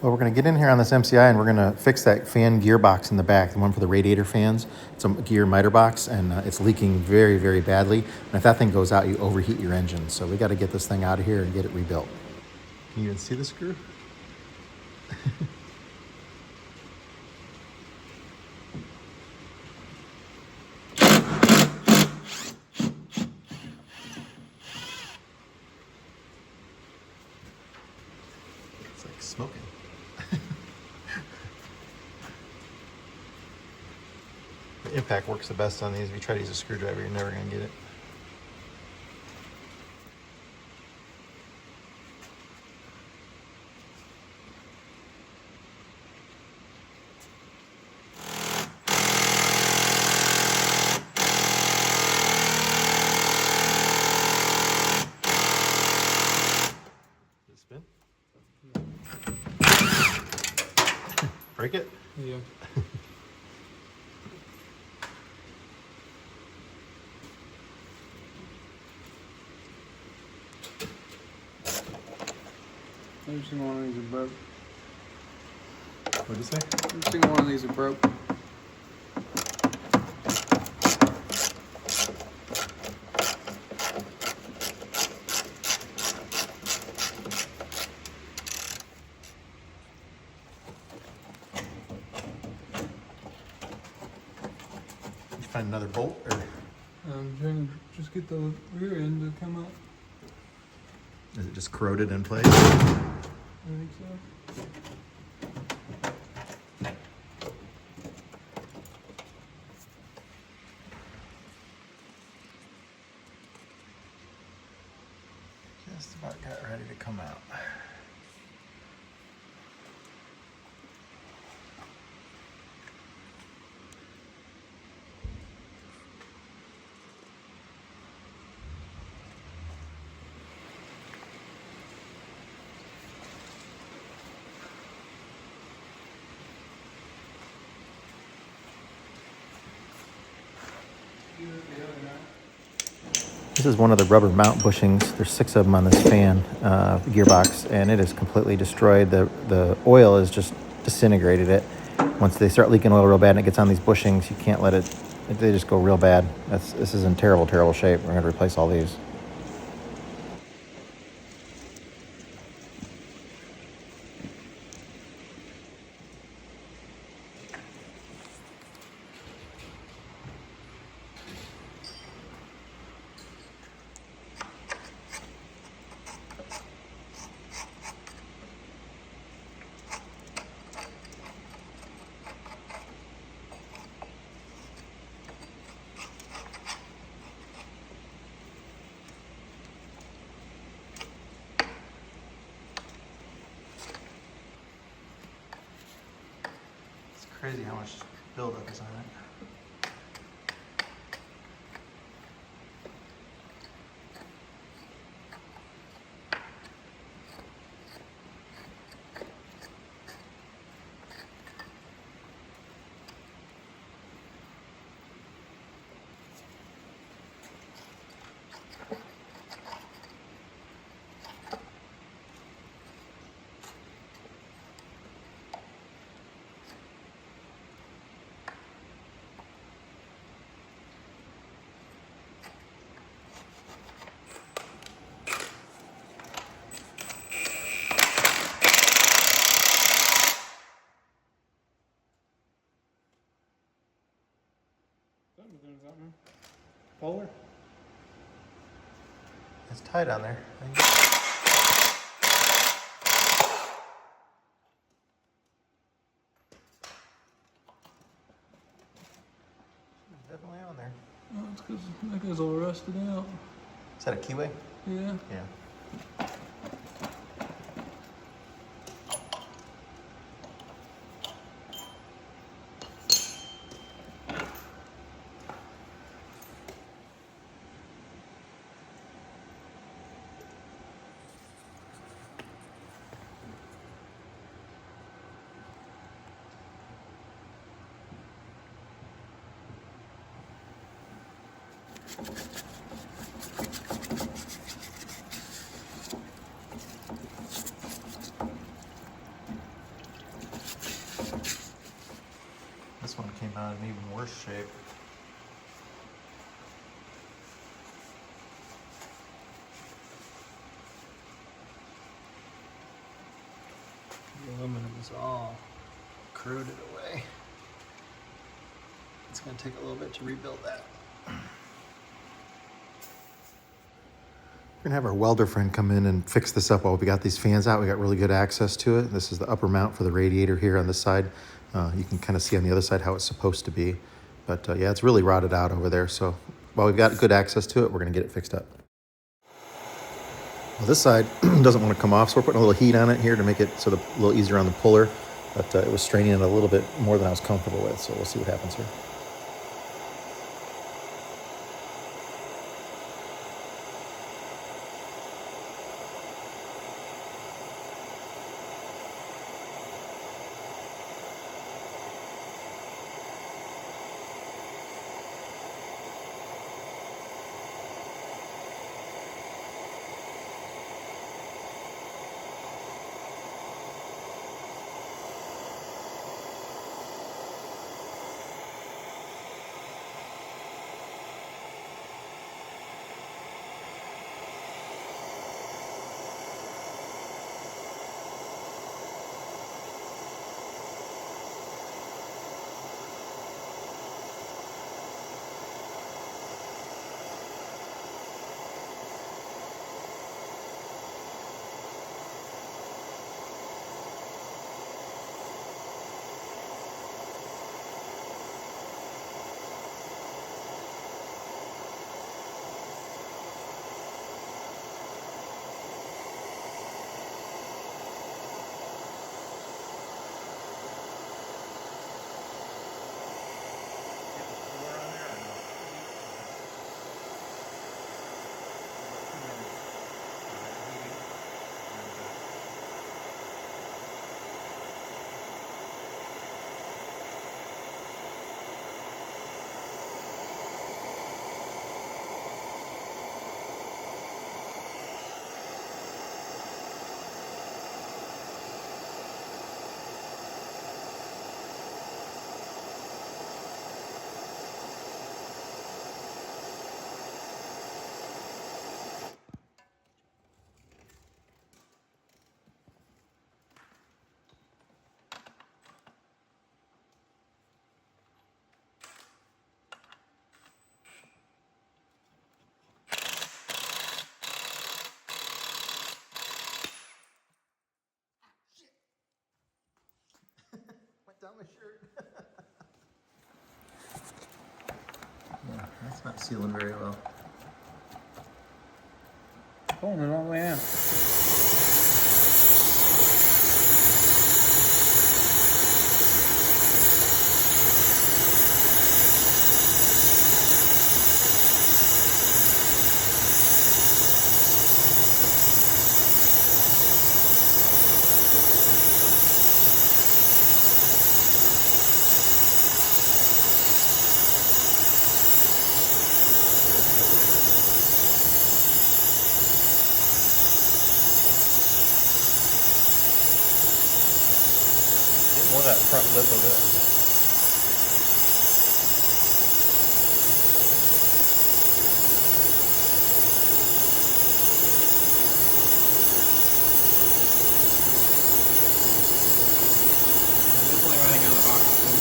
Well, we're going to get in here on this MCI and we're going to fix that fan gearbox in the back, the one for the radiator fans. It's a gear miter box and it's leaking very, very badly. And if that thing goes out, you overheat your engine. So we got to get this thing out of here and get it rebuilt. Can you even see the screw? It's like smoking. The impact works the best on these. If you try to use a screwdriver, you're never going to get it. Spin? Break it? Yeah. Every single one of these are broke. What'd you say? Every single one of these are broke. Did you find another bolt or? I'm trying to just get the rear end to come out. Is it just corroded in place? I think so. Just about got ready to come out. This is one of the rubber mount bushings. There's 6 of them on this fan gearbox, and it is completely destroyed. The oil is just disintegrated it. Once they start leaking oil real bad and it gets on these bushings, you can't let it, they just go real bad. This is in terrible, terrible shape. We're going to replace all these. Crazy how much buildup is on it. Polar? It's tight on there. Definitely on there. Oh, it's because that guy's all rusted out. Is that a keyway? Yeah. Yeah. in even worse shape. The aluminum is all corroded away. It's going to take a little bit to rebuild that. We're gonna have our welder friend come in and fix this up while we got these fans out. We got really good access to it. This is the upper mount for the radiator here on this side. You can kind of see on the other side how it's supposed to be. But yeah, it's really rotted out over there. So while we've got good access to it, we're gonna get it fixed up. Well, this side doesn't want to come off, so we're putting a little heat on it here to make it so a little easier on the puller. But it was straining it a little bit more than I was comfortable with, so we'll see what happens here. Went down my shirt. Yeah, that's not sealing very well. Pulling it all the way out. More of that front lip of it. Definitely running out of oxygen.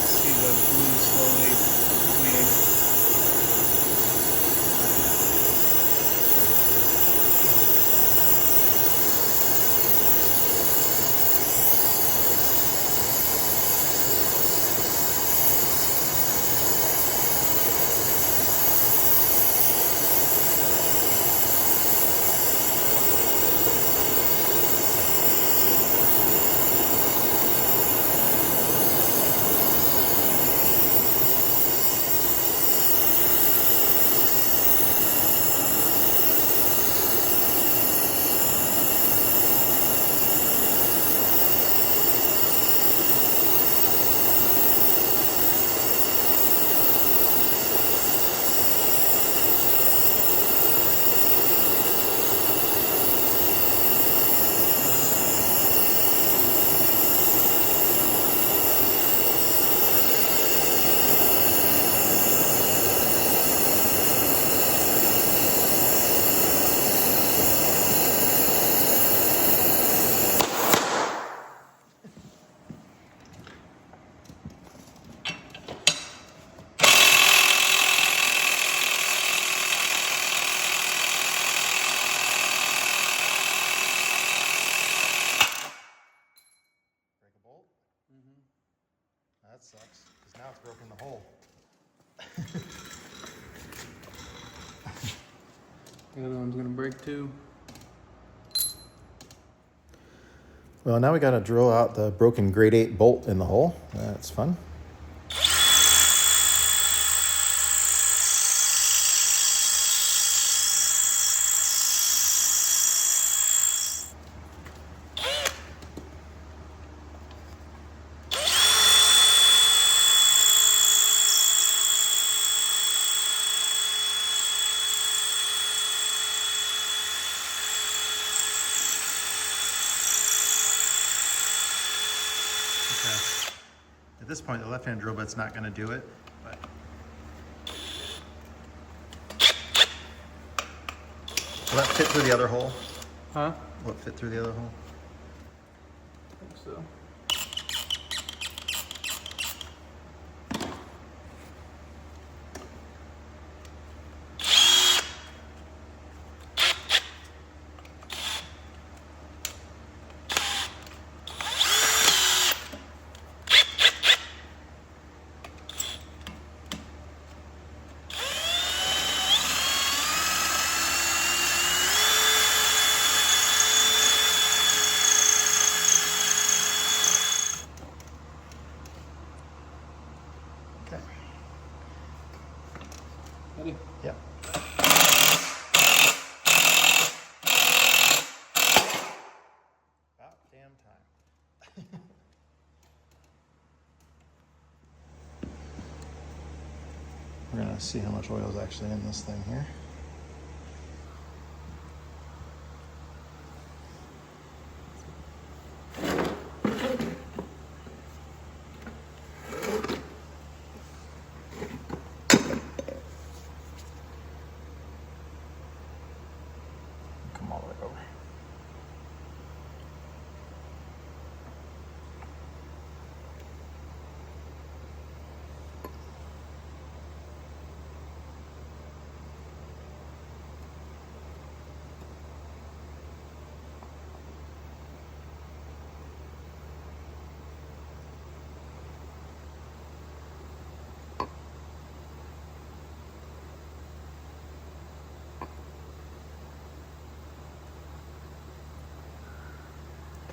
See the glue slowly bleeding. The other one's gonna break too. Well, now we got to drill out the broken grade 8 bolt in the hole. That's fun. Okay. At this point, the left-hand drill bit's not going to do it, but will that fit through the other hole? Huh? Will it fit through the other hole? I think so. Okay. Ready? Yep. About damn time. We're gonna see how much oil is actually in this thing here. Come all the way over.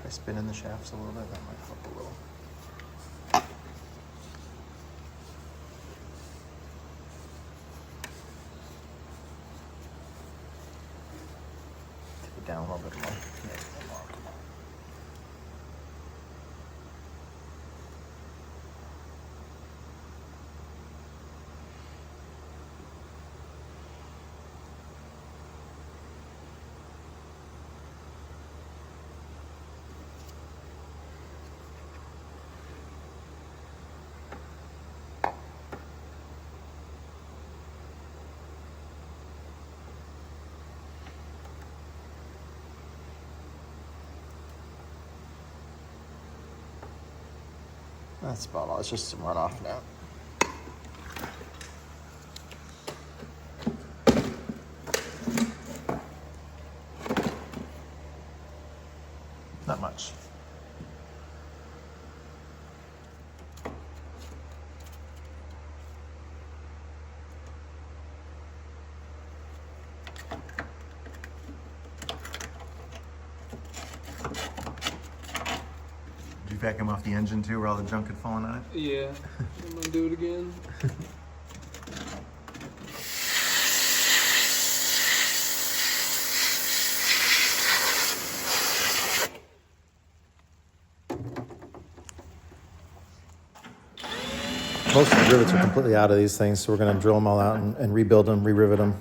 Try spinning the shafts a little bit, that might help a little. Take it down a little bit more. Yeah, a little more. Come on. That's about all. It's just some runoff now. Not much. Did you vacuum off the engine too, where all the junk had fallen on it? Yeah. I'm gonna do it again. Most of the rivets are completely out of these things, so we're going to drill them all out and rebuild them, re-rivet them.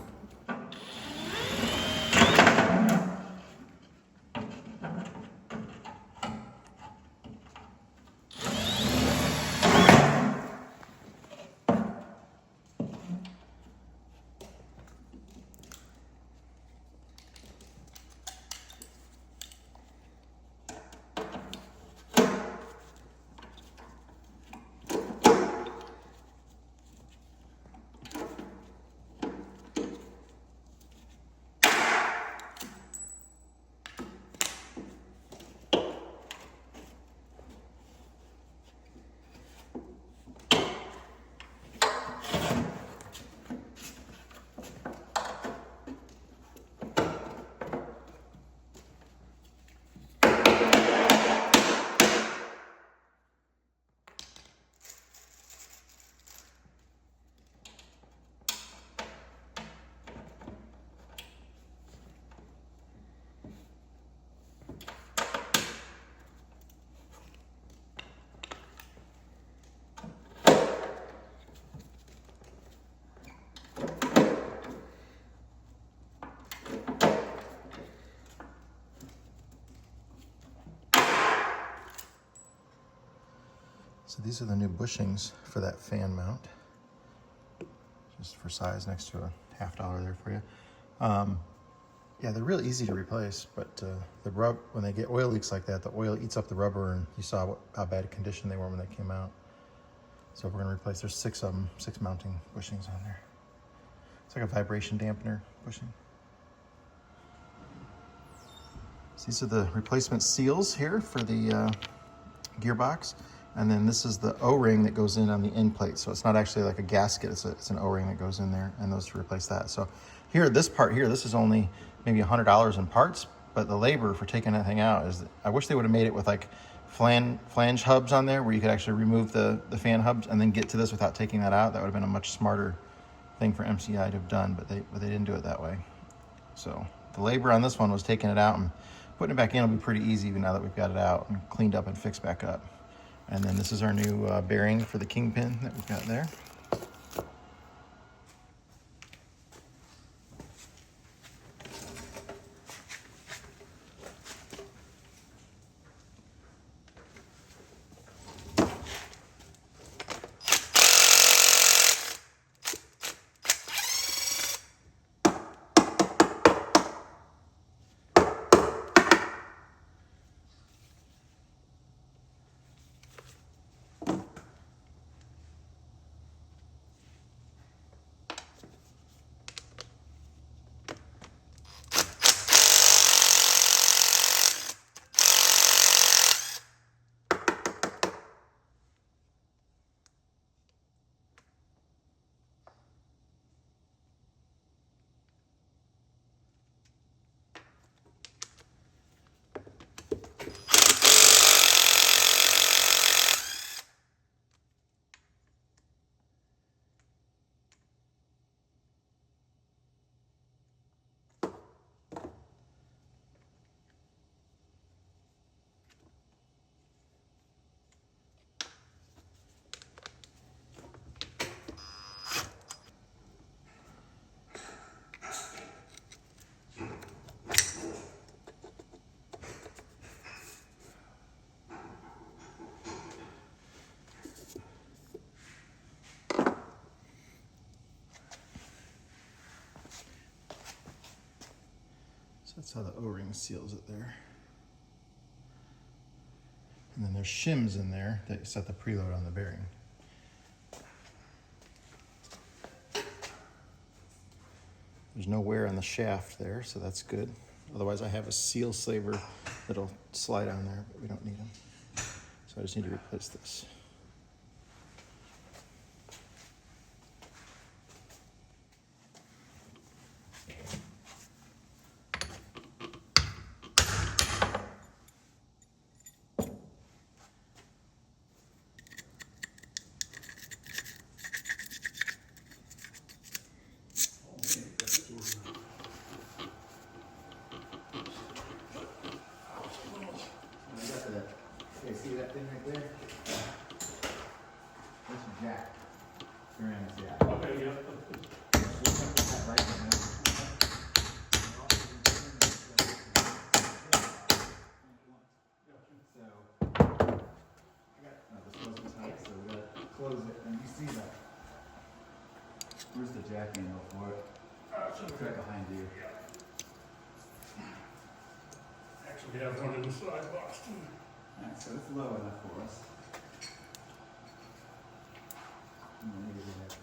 So these are the new bushings for that fan mount. Just for size, next to a $50 there for you. Yeah, they're real easy to replace, but the rub, when they get oil leaks like that, the oil eats up the rubber, and you saw how bad a condition they were when they came out. So we're gonna replace, there's 6 of them, 6 mounting bushings on there. It's like a vibration dampener bushing. So these are the replacement seals here for the gearbox. And then this is the O-ring that goes in on the end plate. So it's not actually like a gasket, it's an O-ring that goes in there, and those to replace that. So here, this part here, this is only maybe $100 in parts, but the labor for taking that thing out is, I wish they would have made it with like flange hubs on there where you could actually remove the fan hubs and then get to this without taking that out. That would have been a much smarter thing for MCI to have done, but they didn't do it that way. So the labor on this one was taking it out, and putting it back in will be pretty easy even now that we've got it out and cleaned up and fixed back up. And then this is our new bearing for the kingpin that we've got there. So that's how the O-ring seals it there. And then there's shims in there that set the preload on the bearing. There's no wear on the shaft there, so that's good. Otherwise I have a seal saver that'll slide on there, but we don't need them. So I just need to replace this. Okay, see that thing right there? That's a jack. Ceramic jack. Okay, yeah. That right now. So, this wasn't tight, so we gotta close it, and you see that. Where's the jack handle for it? It's right behind you. Actually have one in the side box too. Alright, so it's low enough for us. And then maybe we have-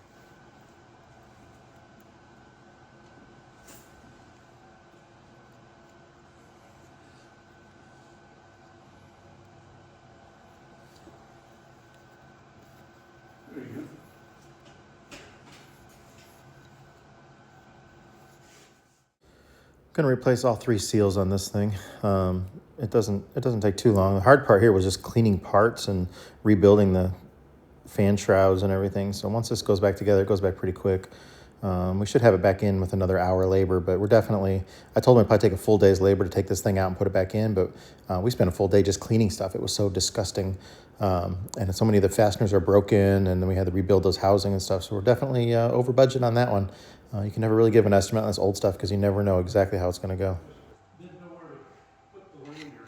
There you go. Going to replace all 3 seals on this thing. It doesn't take too long. The hard part here was just cleaning parts and rebuilding the fan shrouds and everything. So once this goes back together, it goes back pretty quick. We should have it back in with another hour labor, but we're definitely, I told them it'd probably take a full day's labor to take this thing out and put it back in, but we spent a full day just cleaning stuff. It was so disgusting. And so many of the fasteners are broken, and then we had to rebuild those housing and stuff. So we're definitely over budget on that one. You can never really give an estimate on this old stuff because you never know exactly how it's going to go. Didn't know where to put the lanyard.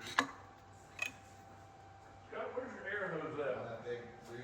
Scott, where's your air hose at? That big rear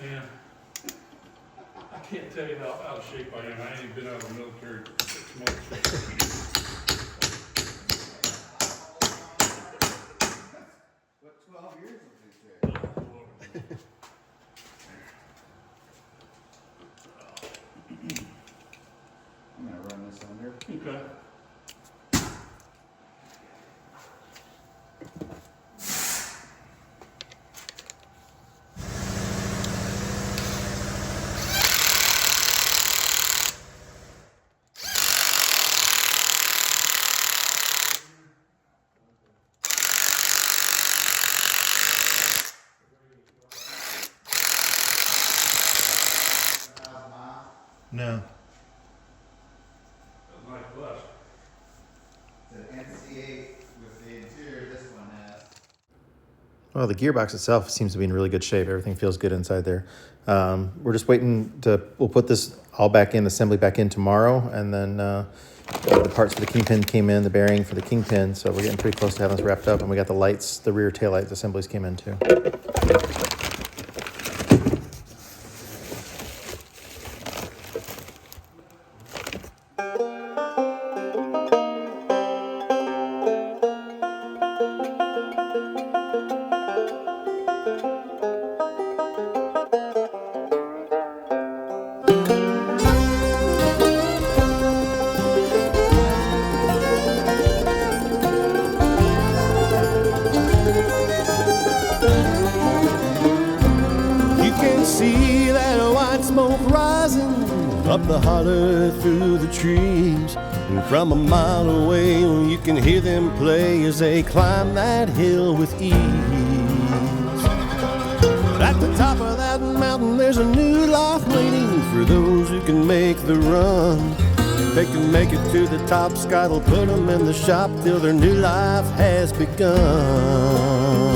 Man, I can't tell you how out of shape I am. I ain't even been out of the military for 6 months. What, 12 years was he say? I'm gonna run this under. Okay. No. That's nice bus. The NC8 with the interior this one has. Well, the gearbox itself seems to be in really good shape. Everything feels good inside there. We're just waiting we'll put this all back in, assembly back in tomorrow, and then the parts for the kingpin came in, the bearing for the kingpin, so we're getting pretty close to having this wrapped up, and we got the lights, the rear taillights assemblies came in too. See that white smoke rising up the holler through the trees. And from a mile away you can hear them play as they climb that hill with ease. But at the top of that mountain there's a new life waiting for those who can make the run. If they can make it to the top, Scott will put them in the shop till their new life has begun.